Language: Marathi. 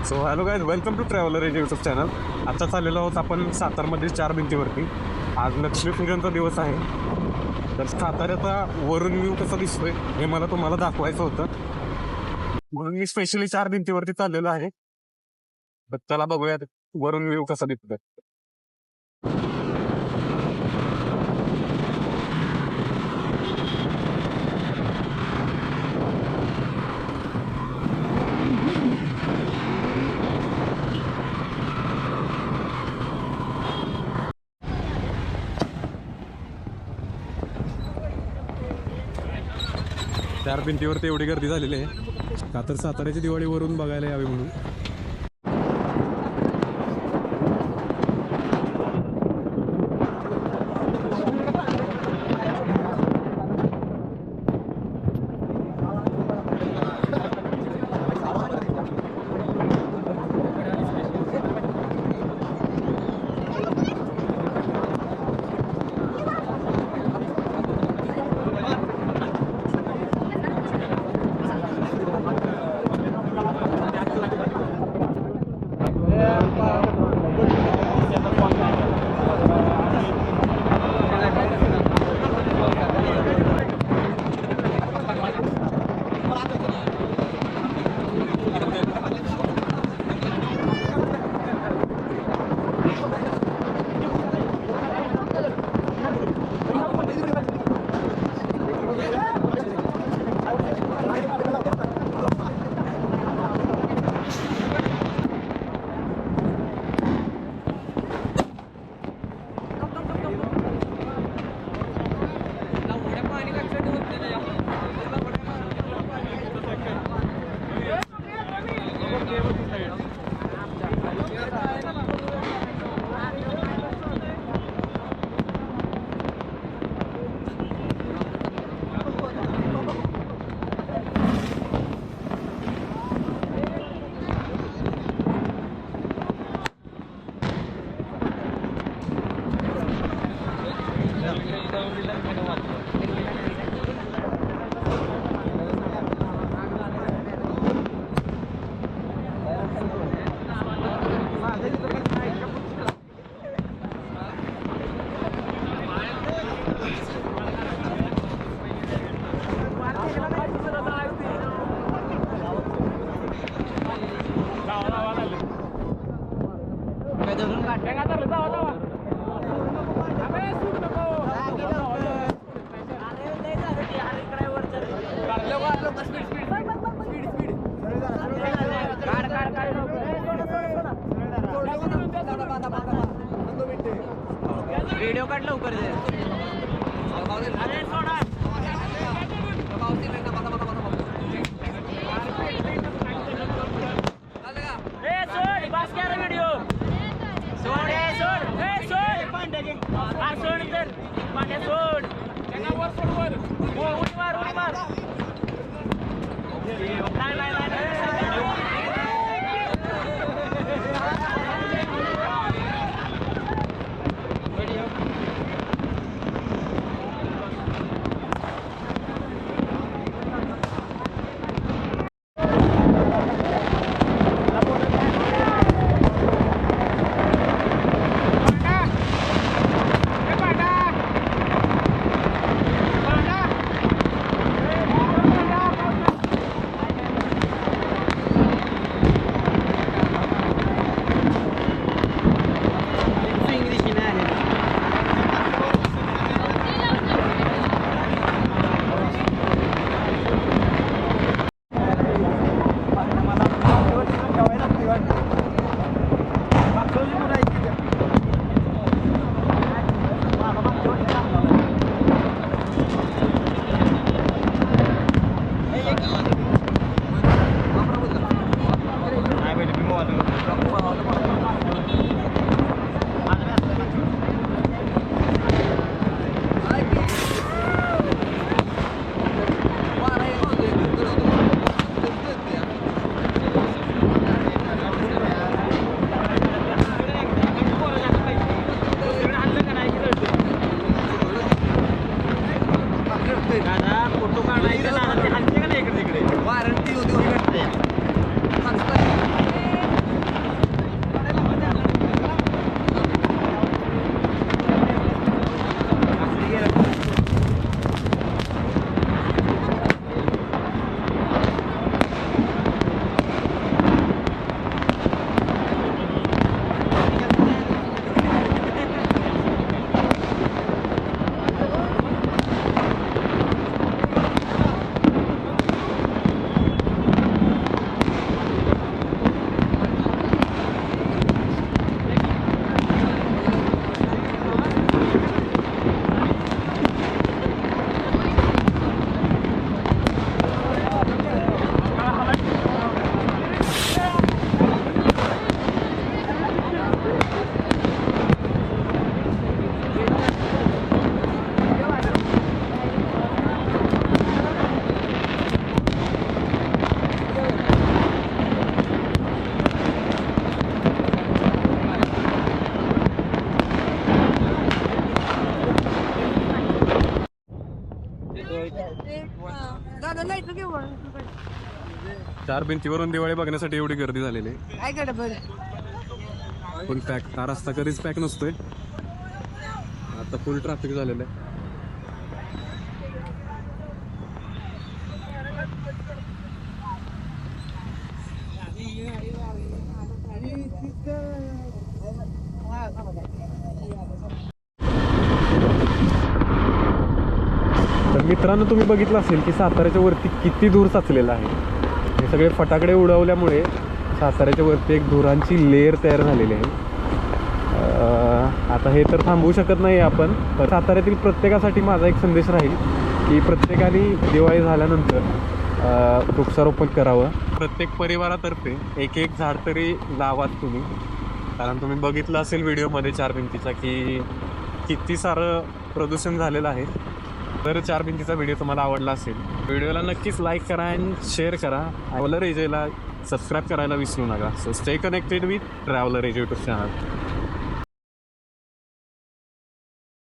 So hello guys, welcome to Travelrage YouTube channel. आता चाललेलो आहोत आपण सातारमध्ये चार भिंतीवरती. आज लक्ष्मीपूजनचा दिवस आहे. तर साताऱ्याचा वरून व्ह्यू कसा दिसतोय हे मला तुम्हाला दाखवायचं होतं, म्हणून मी स्पेशली चार भिंतीवरती चाललेलो आहे. तर चला बघूयात वरून व्ह्यू कसा दिसतोय. चार भिंतीवरती एवढी गर्दी झालेली आहे का तर साताऱ्याची दिवाळी वरून बघायला यावी म्हणून. व्हिडिओ काढ लवकर दे. चार भिंतीवरून दिवाळी बघण्यासाठी एवढी गर्दी झालेली आहे. काय करत बरं फुल पॅक. हा रस्ता कधीच पॅक नसतोय. आता फुल ट्रॅफिक झालेलं आहे. तर मित्रांनो, तुम्ही बघितलं असेल की साताऱ्याच्या वरती किती धूर साचलेला आहे. हे सगळे फटाकडे उडवल्यामुळे साताऱ्याच्या वरती एक धुरांची लेअर तयार झालेली आहे. आता हे तर थांबवू शकत नाही आपण, पण साताऱ्यातील प्रत्येकासाठी माझा एक संदेश राहील की प्रत्येकाने दिवाळी झाल्यानंतर वृक्षारोपण करावं. प्रत्येक परिवारातर्फे एक एक झाड तरी लावाच तुम्ही. कारण तुम्ही बघितलं असेल व्हिडिओमध्ये चार भिंतीचा की किती सारं प्रदूषण झालेलं आहे. तर चार भिंतीचा व्हिडिओ तुम्हाला आवडला असेल, व्हिडिओला नक्कीच लाईक करा आणि शेअर करा. ट्रॅव्हलर एजला सबस्क्राईब करायला विसरू नका. So stay connected with traveller edge YouTube channel.